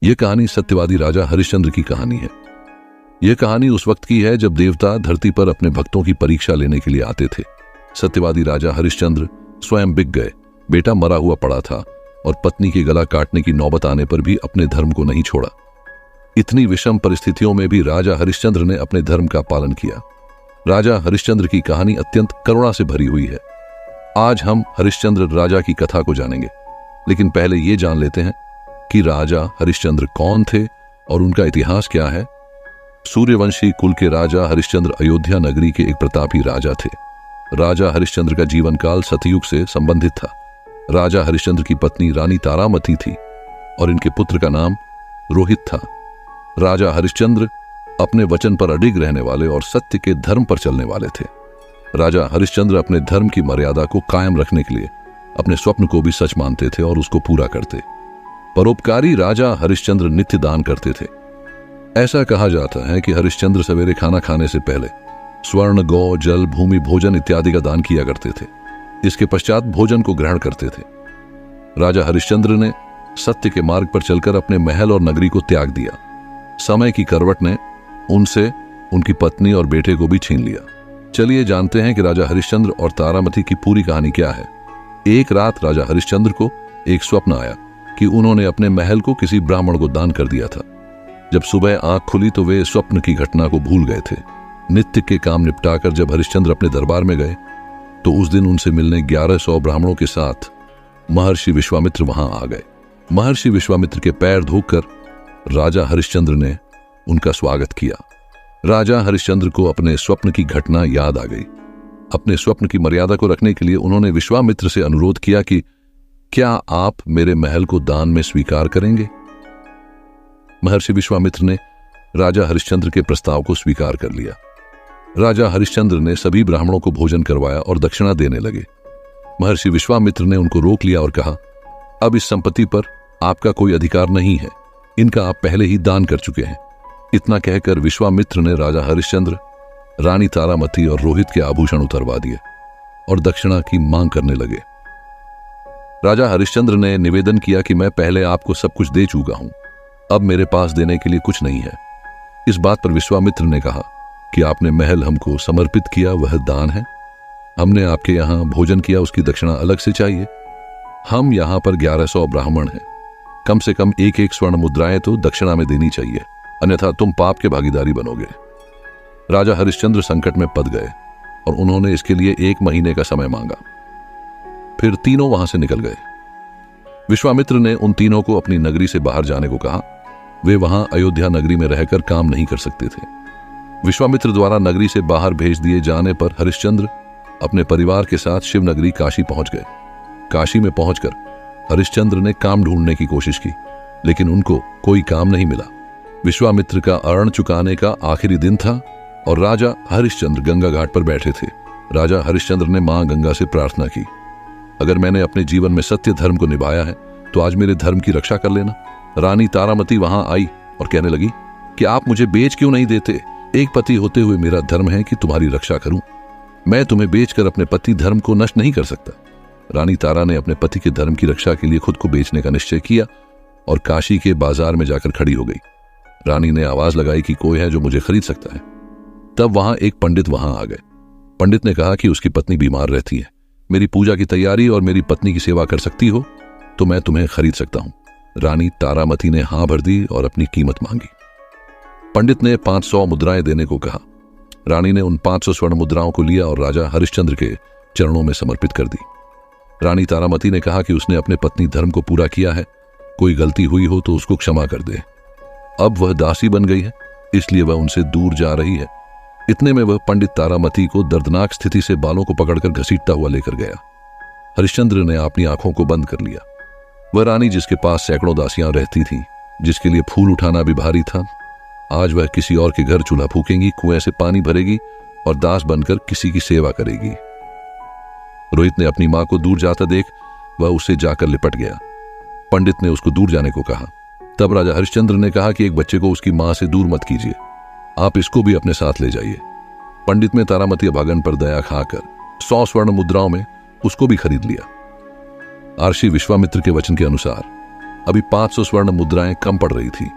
यह कहानी सत्यवादी राजा हरिश्चंद्र की कहानी है। यह कहानी उस वक्त की है जब देवता धरती पर अपने भक्तों की परीक्षा लेने के लिए आते थे। सत्यवादी राजा हरिश्चंद्र स्वयं बिक गए। बेटा मरा हुआ पड़ा था और पत्नी के गला काटने की नौबत आने पर भी अपने धर्म को नहीं छोड़ा। इतनी विषम परिस्थितियों में भी राजा हरिश्चंद्र ने अपने धर्म का पालन किया। राजा हरिश्चंद्र की कहानी अत्यंत करुणा से भरी हुई है। आज हम हरिश्चंद्र राजा की कथा को जानेंगे, लेकिन पहले ये जान लेते हैं कि राजा हरिश्चंद्र कौन थे और उनका इतिहास क्या है। सूर्यवंशी कुल के राजा हरिश्चंद्र अयोध्या नगरी के एक प्रतापी राजा थे। राजा हरिश्चंद्र का जीवन काल सतयुग से संबंधित था। राजा हरिश्चंद्र की पत्नी रानी तारामती थी और इनके पुत्र का नाम रोहित था। राजा हरिश्चंद्र अपने वचन पर अडिग रहने वाले और सत्य के धर्म पर चलने वाले थे। राजा हरिश्चंद्र अपने धर्म की मर्यादा को कायम रखने के लिए अपने स्वप्न को भी सच मानते थे और उसको पूरा करते। परोपकारी राजा हरिश्चंद्र नित्य दान करते थे। ऐसा कहा जाता है कि हरिश्चंद्र सवेरे खाना खाने से पहले स्वर्ण, गौ, जल, भूमि, भोजन इत्यादि का दान किया करते थे। इसके पश्चात भोजन को ग्रहण करते थे। राजा हरिश्चंद्र ने सत्य के मार्ग पर चलकर अपने महल और नगरी को त्याग दिया। समय की करवट ने उनसे उनकी पत्नी और बेटे को भी छीन लिया। चलिए जानते हैं कि राजा हरिश्चंद्र और तारामती की पूरी कहानी क्या है। एक रात राजा हरिश्चंद्र को एक स्वप्न आया कि उन्होंने अपने महल को किसी ब्राह्मण को दान कर दिया था। जब सुबह आंख खुली तो वे स्वप्न की घटना को भूल गए थे। नित्य के काम निपटाकर जब हरिश्चंद्र अपने दरबार में गए तो उस दिन उनसे मिलने 1100 ब्राह्मणों के साथ महर्षि विश्वामित्र वहां आ गए। महर्षि विश्वामित्र के पैर धोकर राजा हरिश्चंद्र ने उनका स्वागत किया। राजा हरिश्चंद्र को अपने स्वप्न की घटना याद आ गई। अपने स्वप्न की मर्यादा को रखने के लिए उन्होंने विश्वामित्र से अनुरोध किया कि क्या आप मेरे महल को दान में स्वीकार करेंगे। महर्षि विश्वामित्र ने राजा हरिश्चंद्र के प्रस्ताव को स्वीकार कर लिया। राजा हरिश्चंद्र ने सभी ब्राह्मणों को भोजन करवाया और दक्षिणा देने लगे। महर्षि विश्वामित्र ने उनको रोक लिया और कहा, अब इस संपत्ति पर आपका कोई अधिकार नहीं है, इनका आप पहले ही दान कर चुके हैं। इतना कहकर विश्वामित्र ने राजा हरिश्चंद्र, रानी तारामती और रोहित के आभूषण उतरवा दिए और दक्षिणा की मांग करने लगे। राजा हरिश्चंद्र ने निवेदन किया कि मैं पहले आपको सब कुछ दे चुका हूं, अब मेरे पास देने के लिए कुछ नहीं है। इस बात पर विश्वामित्र ने कहा कि आपने महल हमको समर्पित किया, वह दान है। हमने आपके यहां भोजन किया, उसकी दक्षिणा अलग से चाहिए। हम यहां पर 1100 ब्राह्मण हैं, कम से कम एक एक स्वर्ण मुद्राएं तो दक्षिणा में देनी चाहिए, अन्यथा तुम पाप के भागीदारी बनोगे। राजा हरिश्चंद्र संकट में पड़ गए और उन्होंने इसके लिए 1 महीने का समय मांगा। फिर तीनों वहां से निकल गए। विश्वामित्र ने उन तीनों को अपनी नगरी से बाहर जाने को कहा। वे वहां अयोध्या नगरी में रहकर काम नहीं कर सकते थे। विश्वामित्र द्वारा नगरी से बाहर भेज दिए जाने पर हरिश्चंद्र अपने परिवार के साथ शिवनगरी काशी पहुंच गए। काशी में पहुंचकर हरिश्चंद्र ने काम ढूंढने की कोशिश की, लेकिन उनको कोई काम नहीं मिला। विश्वामित्र का अर्ण चुकाने का आखिरी दिन था और राजा हरिश्चंद्र गंगा घाट पर बैठे थे। राजा हरिश्चंद्र ने मां गंगा से प्रार्थना की, अगर मैंने अपने जीवन में सत्य धर्म को निभाया है तो आज मेरे धर्म की रक्षा कर लेना। रानी तारामती वहां आई और कहने लगी कि आप मुझे बेच क्यों नहीं देते। एक पति होते हुए मेरा धर्म है कि तुम्हारी रक्षा करूं। मैं तुम्हें बेचकर अपने पति धर्म को नष्ट नहीं कर सकता। रानी तारा ने अपने पति के धर्म की रक्षा के लिए खुद को बेचने का निश्चय किया और काशी के बाजार में जाकर खड़ी हो गई। रानी ने आवाज लगाई कि कोई है जो मुझे खरीद सकता है। तब वहां एक पंडित वहां आ गए। पंडित ने कहा कि उसकी पत्नी बीमार रहती है, मेरी पूजा की तैयारी और मेरी पत्नी की सेवा कर सकती हो तो मैं तुम्हें खरीद सकता हूं। रानी तारामती ने हां भर दी और अपनी कीमत मांगी। पंडित ने 500 मुद्राएं देने को कहा। रानी ने उन 500 स्वर्ण मुद्राओं को लिया और राजा हरिश्चंद्र के चरणों में समर्पित कर दी। रानी तारामती ने कहा कि उसने अपने पत्नी धर्म को पूरा किया है, कोई गलती हुई हो तो उसको क्षमा कर दे। अब वह दासी बन गई है, इसलिए वह उनसे दूर जा रही है। इतने में वह पंडित तारामती को दर्दनाक स्थिति से बालों को पकड़कर घसीटता हुआ लेकर गया। हरिश्चंद्र ने अपनी आंखों को बंद कर लिया। वह रानी जिसके पास सैकड़ों दासियां रहती थीं, जिसके लिए फूल उठाना भी भारी था, आज वह किसी और के घर चूल्हा फूकेंगी, कुएं से पानी भरेगी और दास बनकर किसी की सेवा करेगी। रोहित ने अपनी मां को दूर जाता देख वह उससे जाकर लिपट गया। पंडित ने उसको दूर जाने को कहा। तब राजा हरिश्चंद्र ने कहा कि एक बच्चे को उसकी मां से दूर मत कीजिए, आप इसको भी अपने साथ ले जाइए। पंडित ने तारामती अभागन पर दया खाकर 100 स्वर्ण मुद्राओं में उसको भी खरीद लिया। आर्षि विश्वामित्र के वचन के अनुसार अभी 500 स्वर्ण मुद्राएं कम पड़ रही थी।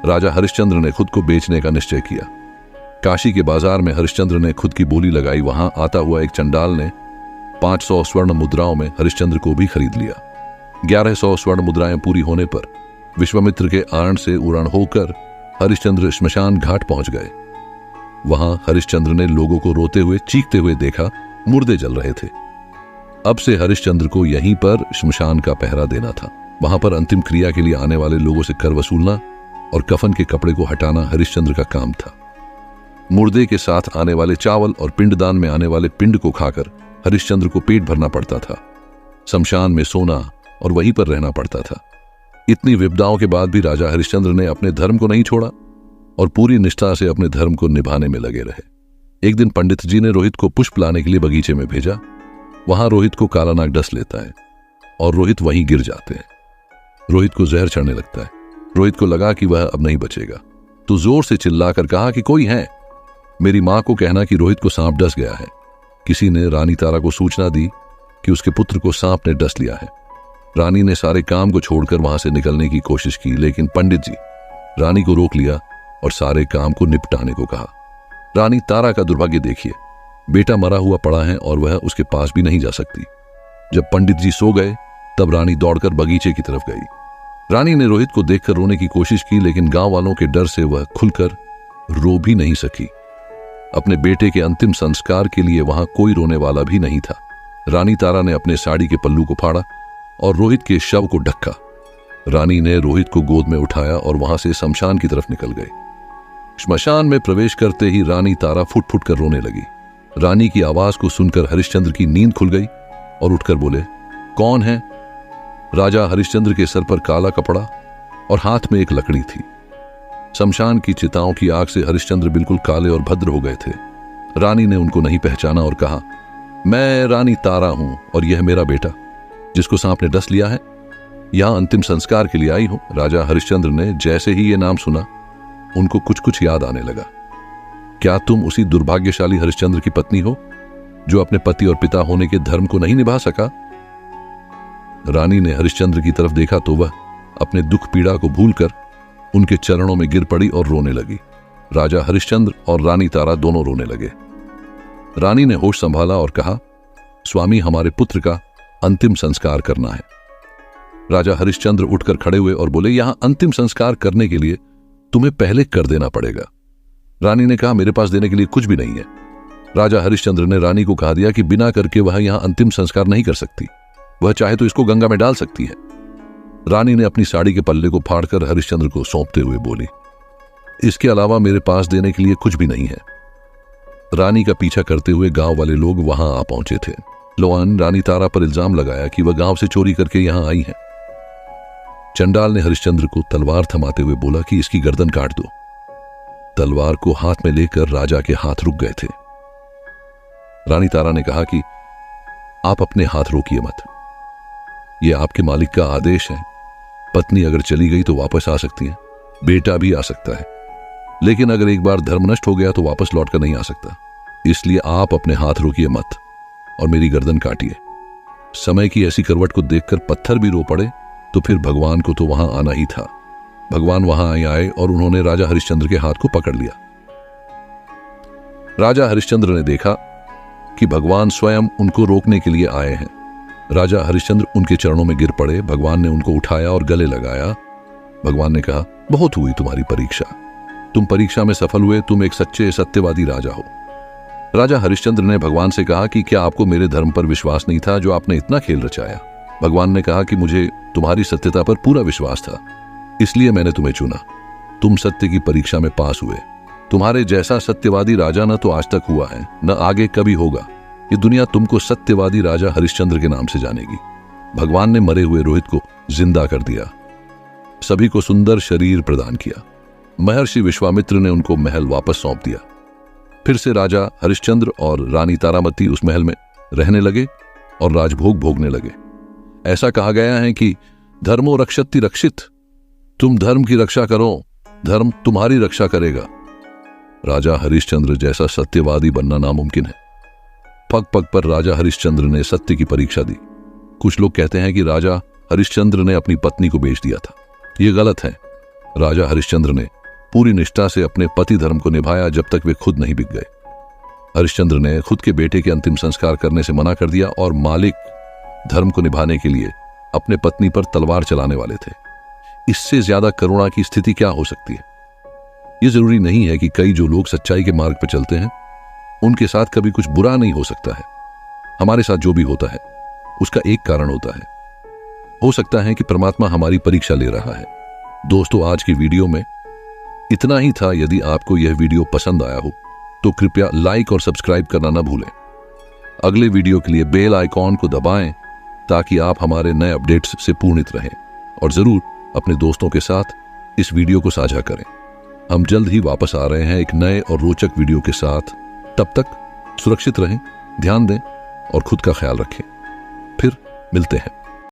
राजा हरिश्चंद्र ने खुद को बेचने का निश्चय किया। काशी के बाजार में हरिश्चंद्र ने खुद की बोली लगाई। वहां आता हुआ एक चंडाल ने 500 स्वर्ण मुद्राओं में हरिश्चंद्र को भी खरीद लिया। 1100 स्वर्ण मुद्राएं पूरी होने पर विश्वामित्र के आरण से उड़ान होकर हरिश्चंद्र श्मशान घाट पहुंच गए। वहां हरिश्चंद्र ने लोगों को रोते हुए चीखते हुए देखा, मुर्दे जल रहे थे। अब से हरिश्चंद्र को यहीं पर श्मशान का पहरा देना था। वहां पर अंतिम क्रिया के लिए आने वाले लोगों से कर वसूलना और कफन के कपड़े को हटाना हरिश्चंद्र का काम था। मुर्दे के साथ आने वाले चावल और पिंडदान में आने वाले पिंड को खाकर हरिश्चंद्र को पेट भरना पड़ता था। शमशान में सोना और वहीं पर रहना पड़ता था। इतनी विपदाओं के बाद भी राजा हरिश्चंद्र ने अपने धर्म को नहीं छोड़ा और पूरी निष्ठा से अपने धर्म को निभाने में लगे रहे। एक दिन पंडित जी ने रोहित को पुष्प लाने के लिए बगीचे में भेजा। वहां रोहित को काला नाग डस लेता है और रोहित वहीं गिर जाते हैं। रोहित को जहर चढ़ने लगता है। रोहित को लगा कि वह अब नहीं बचेगा, तो जोर से चिल्लाकर कहा कि कोई है, मेरी मां को कहना कि रोहित को सांप डस गया है। किसी ने रानी तारा को सूचना दी कि उसके पुत्र को सांप ने डस लिया है। रानी ने सारे काम को छोड़कर वहां से निकलने की कोशिश की, लेकिन पंडित जी रानी को रोक लिया और सारे काम को निपटाने को कहा। रानी तारा का दुर्भाग्य देखिए, बेटा मरा हुआ पड़ा है और वह उसके पास भी नहीं जा सकती। जब पंडित जी सो गए तब रानी दौड़कर बगीचे की तरफ गई। रानी ने रोहित को देखकर रोने की कोशिश की, लेकिन गांव वालों के डर से वह खुलकर रो भी नहीं सकी। अपने बेटे के अंतिम संस्कार के लिए वहां कोई रोने वाला भी नहीं था। रानी तारा ने अपने साड़ी के पल्लू को फाड़ा और रोहित के शव को ढका। रानी ने रोहित को गोद में उठाया और वहां से शमशान की तरफ निकल गए। श्मशान में प्रवेश करते ही रानी तारा फुट फुट कर रोने लगी। रानी की आवाज को सुनकर हरिश्चंद्र की नींद खुल गई और उठकर बोले, कौन है? राजा हरिश्चंद्र के सर पर काला कपड़ा और हाथ में एक लकड़ी थी। शमशान की चिताओं की आग से हरिश्चंद्र बिल्कुल काले और भद्र हो गए थे। रानी ने उनको नहीं पहचाना और कहा, मैं रानी तारा हूं और यह मेरा बेटा जिसको सांप ने डस लिया है। यहां अंतिम संस्कार के लिए आई हूं। राजा हरिश्चंद्र ने जैसे ही ये नाम सुना उनको कुछ कुछ याद आने लगा। क्या तुम उसी दुर्भाग्यशाली हरिश्चंद्र की पत्नी हो जो अपने पति और पिता होने के धर्म को नहीं निभा सका? रानी ने हरिश्चंद्र की तरफ देखा तो वह अपने दुख पीड़ा को भूलकर उनके चरणों में गिर पड़ी और रोने लगी। राजा हरिश्चंद्र और रानी तारा दोनों रोने लगे। रानी ने होश संभाला और कहा, स्वामी, हमारे पुत्र का अंतिम संस्कार करना है। राजा हरिश्चंद्र उठकर खड़े हुए और बोले, यहां अंतिम संस्कार करने के लिए तुम्हें पहले कर देना पड़ेगा। रानी ने कहा, मेरे पास देने के लिए कुछ भी नहीं है। राजा हरिश्चंद्र ने रानी को कहा दिया कि बिना करके वह यहां अंतिम संस्कार नहीं कर सकती। वह चाहे तो इसको गंगा में डाल सकती है। रानी ने अपनी साड़ी के पल्ले को फाड़कर हरिश्चंद्र को सौंपते हुए बोली, इसके अलावा मेरे पास देने के लिए कुछ भी नहीं है। रानी का पीछा करते हुए गांव वाले लोग वहां आ पहुंचे थे। लोगों ने रानी तारा पर इल्जाम लगाया कि वह गांव से चोरी करके यहां आई है। चंडाल ने हरिश्चंद्र को तलवार थमाते हुए बोला कि इसकी गर्दन काट दो। तलवार को हाथ में लेकर राजा के हाथ रुक गए थे। रानी तारा ने कहा कि आप अपने हाथ रोकिए मत, यह आपके मालिक का आदेश है। पत्नी अगर चली गई तो वापस आ सकती है, बेटा भी आ सकता है, लेकिन अगर एक बार धर्म नष्ट हो गया तो वापस लौटकर नहीं आ सकता। इसलिए आप अपने हाथ रोकिए मत और मेरी गर्दन काटिए। समय की ऐसी करवट को देखकर पत्थर भी रो पड़े तो फिर भगवान को तो वहां आना ही था। भगवान वहां आए और उन्होंने राजा हरिश्चंद्र के हाथ को पकड़ लिया। राजा हरिश्चंद्र ने देखा कि भगवान स्वयं उनको रोकने के लिए आए हैं। राजा हरिश्चंद्र उनके चरणों में गिर पड़े। भगवान ने उनको उठाया और गले लगाया। भगवान ने कहा, बहुत हुई तुम्हारी परीक्षा, तुम परीक्षा में सफल हुए, तुम एक सच्चे सत्यवादी राजा हो। राजा हरिश्चंद्र ने भगवान से कहा कि क्या आपको मेरे धर्म पर विश्वास नहीं था जो आपने इतना खेल रचाया? भगवान ने कहा कि मुझे तुम्हारी सत्यता पर पूरा विश्वास था, इसलिए मैंने तुम्हें चुना। तुम सत्य की परीक्षा में पास हुए। तुम्हारे जैसा सत्यवादी राजा न तो आज तक हुआ है न आगे कभी होगा। ये दुनिया तुमको सत्यवादी राजा हरिश्चंद्र के नाम से जानेगी। भगवान ने मरे हुए रोहित को जिंदा कर दिया, सभी को सुंदर शरीर प्रदान किया। महर्षि विश्वामित्र ने उनको महल वापस सौंप दिया। फिर से राजा हरिश्चंद्र और रानी तारामती उस महल में रहने लगे और राजभोग भोगने लगे। ऐसा कहा गया है कि धर्मो रक्षति रक्षित, तुम धर्म की रक्षा करो, धर्म तुम्हारी रक्षा करेगा। राजा हरिश्चंद्र जैसा सत्यवादी बनना नामुमकिन है। पग पग पर राजा हरिश्चंद्र ने सत्य की परीक्षा दी। कुछ लोग कहते हैं कि राजा हरिश्चंद्र ने अपनी पत्नी को बेच दिया था। ये गलत है। राजा हरिश्चंद्र ने पूरी निष्ठा से अपने पति धर्म को निभाया जब तक वे खुद नहीं बिक गए। हरिश्चंद्र ने खुद के बेटे के अंतिम संस्कार करने से मना कर दिया और मालिक धर्म को निभाने के लिए अपने पत्नी पर तलवार चलाने वाले थे। इससे ज्यादा करुणा की स्थिति क्या हो सकती है? यह जरूरी नहीं है कि कई जो लोग सच्चाई के मार्ग पर चलते हैं उनके साथ कभी कुछ बुरा नहीं हो सकता है। हमारे साथ जो भी होता है उसका एक कारण होता है। हो सकता है कि परमात्मा हमारी परीक्षा ले रहा है। दोस्तों, आज की वीडियो में इतना ही था। यदि आपको यह वीडियो पसंद आया हो तो कृपया लाइक और सब्सक्राइब करना ना भूलें। अगले वीडियो के लिए बेल आइकॉन को दबाएं ताकि आप हमारे नए अपडेट्स से पूर्णित रहें, और जरूर अपने दोस्तों के साथ इस वीडियो को साझा करें। हम जल्द ही वापस आ रहे हैं एक नए और रोचक वीडियो के साथ। तब तक सुरक्षित रहें, ध्यान दें और खुद का ख्याल रखें। फिर मिलते हैं।